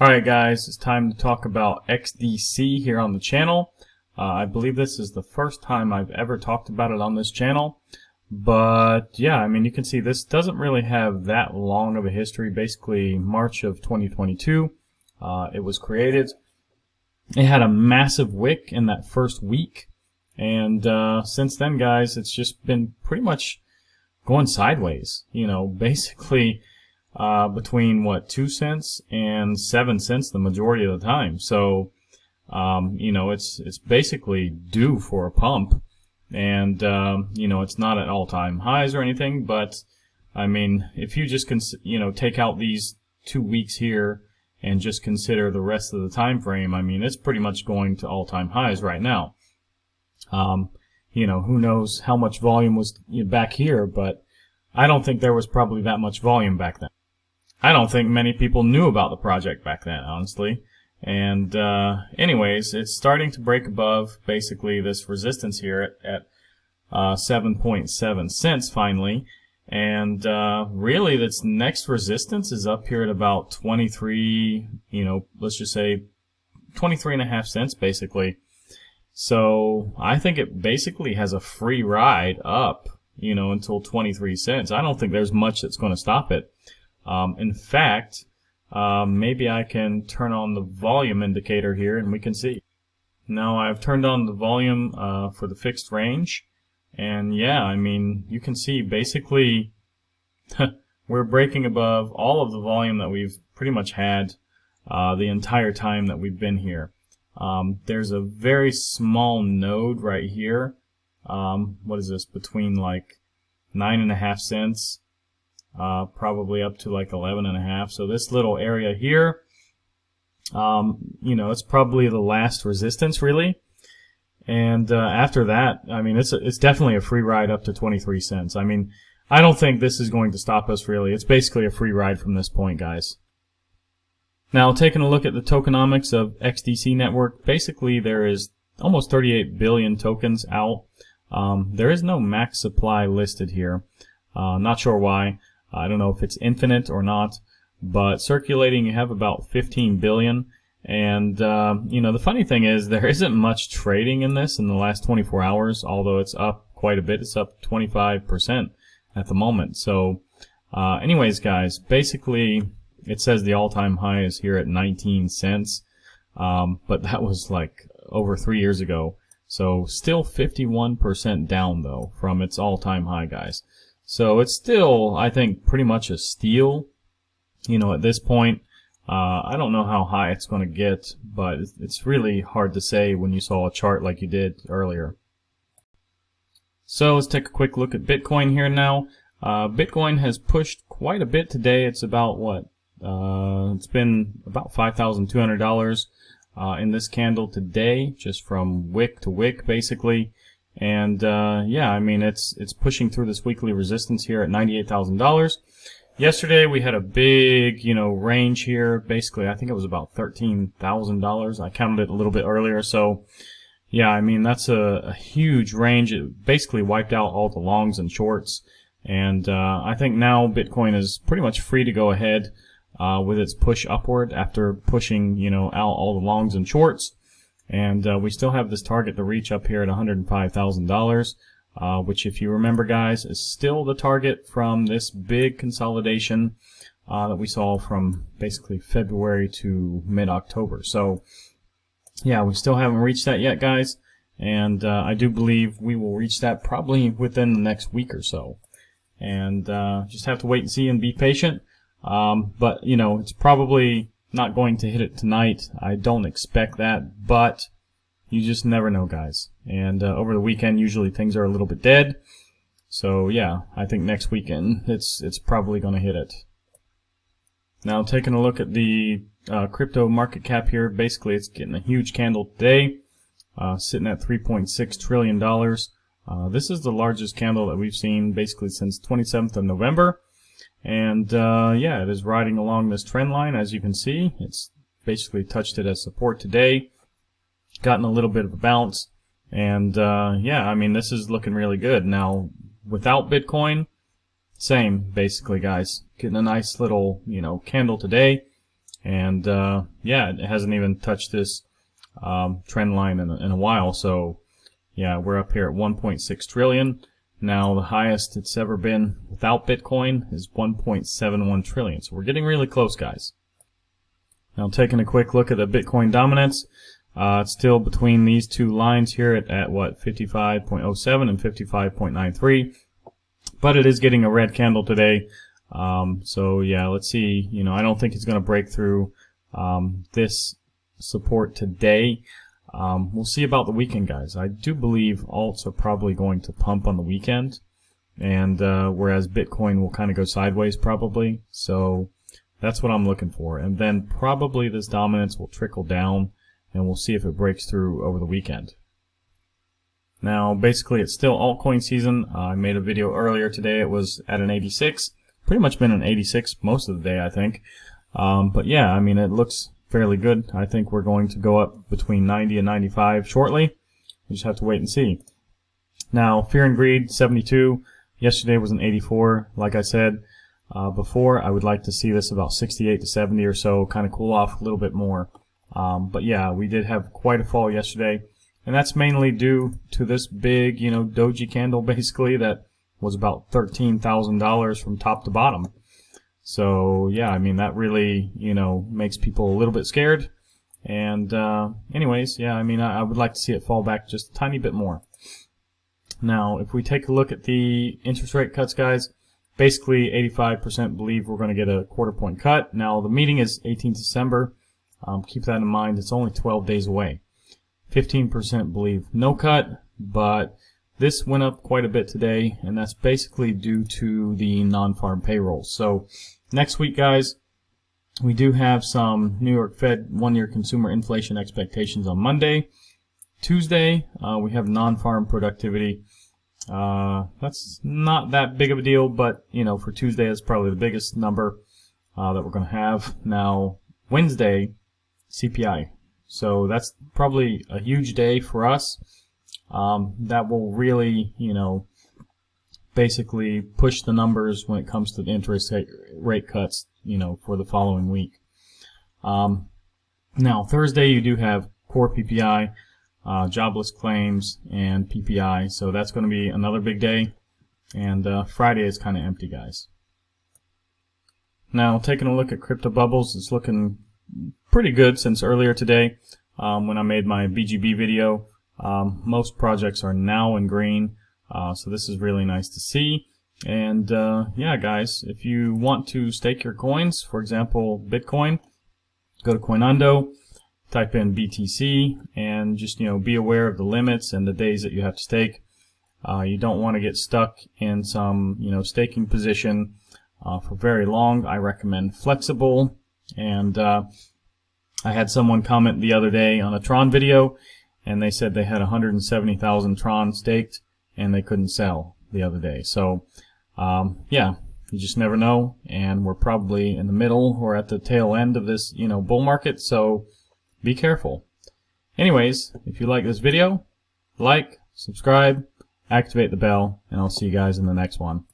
Alright guys, it's time to talk about XDC here on the channel. I believe this is the first time I've ever talked about it on this channel. But yeah, I mean, you can see this doesn't really have that long of a history. Basically, March of 2022, it was created. It had a massive wick in that first week. And since then, guys, it's just been pretty much going sideways. You know, basically between what, 2 cents and 7 cents the majority of the time. So you know, it's basically due for a pump, and you know, it's not at all-time highs or anything, but I mean, if you just take out these 2 weeks here and just consider the rest of the time frame, I mean, it's pretty much going to all-time highs right now. You know, who knows how much volume was back here, but I don't think there was probably that much volume back then. I don't think many people knew about the project back then, honestly. And anyways, it's starting to break above basically this resistance here at 7.7 cents finally. And really, this next resistance is up here at about 23, you know, let's just say 23.5 cents basically. So I think it basically has a free ride up, you know, until 23 cents. I don't think there's much that's going to stop it. In fact, maybe I can turn on the volume indicator here and we can see. Now I've turned on the volume for the fixed range, and yeah, I mean, you can see basically we're breaking above all of the volume that we've pretty much had the entire time that we've been here. There's a very small node right here. What is this? Between like 9.5 cents. Probably up to like 11.5. So this little area here, you know, it's probably the last resistance really. And after that, I mean, it's definitely a free ride up to 23 cents. I mean, I don't think this is going to stop us really. It's basically a free ride from this point, guys. Now, taking a look at the tokenomics of XDC Network, basically there is almost 38 billion tokens out. There is no max supply listed here. Not sure why. I don't know if it's infinite or not, but circulating you have about 15 billion. And, you know, the funny thing is there isn't much trading in this in the last 24 hours, although it's up quite a bit. It's up 25% at the moment. So, anyways, guys, basically it says the all-time high is here at 19 cents, but that was like over 3 years ago. So still 51% down, though, from its all-time high, guys. So it's still, I think, pretty much a steal, you know, at this point. I don't know how high it's going to get, but it's really hard to say when you saw a chart like you did earlier. So let's take a quick look at Bitcoin here now. Bitcoin has pushed quite a bit today. It's about what? It's been about $5,200 in this candle today, just from wick to wick, basically. And yeah, I mean, it's pushing through this weekly resistance here at $98,000. Yesterday we had a big, you know, range here. Basically, I think it was about $13,000. I counted it a little bit earlier. So yeah, I mean, that's a huge range. It basically wiped out all the longs and shorts. And I think now Bitcoin is pretty much free to go ahead with its push upward after pushing, you know, out all the longs and shorts. And we still have this target to reach up here at $105,000, which, if you remember, guys, is still the target from this big consolidation that we saw from basically February to mid-October. So, yeah, we still haven't reached that yet, guys, and I do believe we will reach that probably within the next week or so. And just have to wait and see and be patient. But, you know, it's probably not going to hit it tonight. I don't expect that, but you just never know, guys. And over the weekend, usually things are a little bit dead. So yeah, I think next weekend it's probably going to hit it. Now, taking a look at the crypto market cap here, basically it's getting a huge candle today, sitting at $3.6 trillion. This is the largest candle that we've seen basically since 27th of November. And yeah, it is riding along this trend line, as you can see. It's basically touched it as support today, gotten a little bit of a bounce, and yeah, I mean, this is looking really good. Now, without Bitcoin, same basically, guys. Getting a nice little, you know, candle today, And yeah, it hasn't even touched this trend line in a while. So yeah, we're up here at 1.6 trillion. Now the highest it's ever been without Bitcoin is 1.71 trillion. So we're getting really close, guys. Now taking a quick look at the Bitcoin dominance, it's still between these two lines here at what, 55.07 and 55.93. But it is getting a red candle today. So yeah, let's see. You know, I don't think it's going to break through this support today. We'll see about the weekend, guys. I do believe alts are probably going to pump on the weekend, and whereas Bitcoin will kind of go sideways probably. So that's what I'm looking for. And then probably this dominance will trickle down, and we'll see if it breaks through over the weekend. Now, basically, it's still altcoin season. I made a video earlier today. It was at an 86. Pretty much been an 86 most of the day, I think. But yeah, I mean, it looks fairly good. I think we're going to go up between 90 and 95 shortly. We just have to wait and see. Now, Fear and Greed, 72. Yesterday was an 84. Like I said before, I would like to see this about 68 to 70 or so, kind of cool off a little bit more. But yeah, we did have quite a fall yesterday. And that's mainly due to this big, you know, doji candle basically that was about $13,000 from top to bottom. So yeah, I mean, that really, you know, makes people a little bit scared. And anyways, yeah, I mean, I would like to see it fall back just a tiny bit more. Now, if we take a look at the interest rate cuts, guys, basically 85% believe we're going to get a quarter-point cut. Now, the meeting is 18th December. Keep that in mind. It's only 12 days away. 15% believe no cut, but this went up quite a bit today, and that's basically due to the non-farm payrolls. So next week, guys, we do have some New York Fed one-year consumer inflation expectations on Monday. Tuesday, we have non-farm productivity. That's not that big of a deal, but, you know, for Tuesday, it's probably the biggest number that we're going to have. Now, Wednesday, CPI. So that's probably a huge day for us. That will really, you know, basically push the numbers when it comes to the interest rate cuts, you know, for the following week. Now, Thursday you do have core PPI, jobless claims, and PPI. So that's going to be another big day. And Friday is kind of empty, guys. Now, taking a look at crypto bubbles, it's looking pretty good since earlier today when I made my BGB video. Most projects are now in green, so this is really nice to see. And yeah, guys, if you want to stake your coins, for example, Bitcoin, go to Coinundo, type in BTC, and just, you know, be aware of the limits and the days that you have to stake. You don't want to get stuck in some, you know, staking position for very long. I recommend flexible. And I had someone comment the other day on a Tron video, and they said they had 170,000 Tron staked, and they couldn't sell the other day. So, yeah, you just never know, and we're probably in the middle or at the tail end of this, you know, bull market, so be careful. Anyways, if you like this video, like, subscribe, activate the bell, and I'll see you guys in the next one.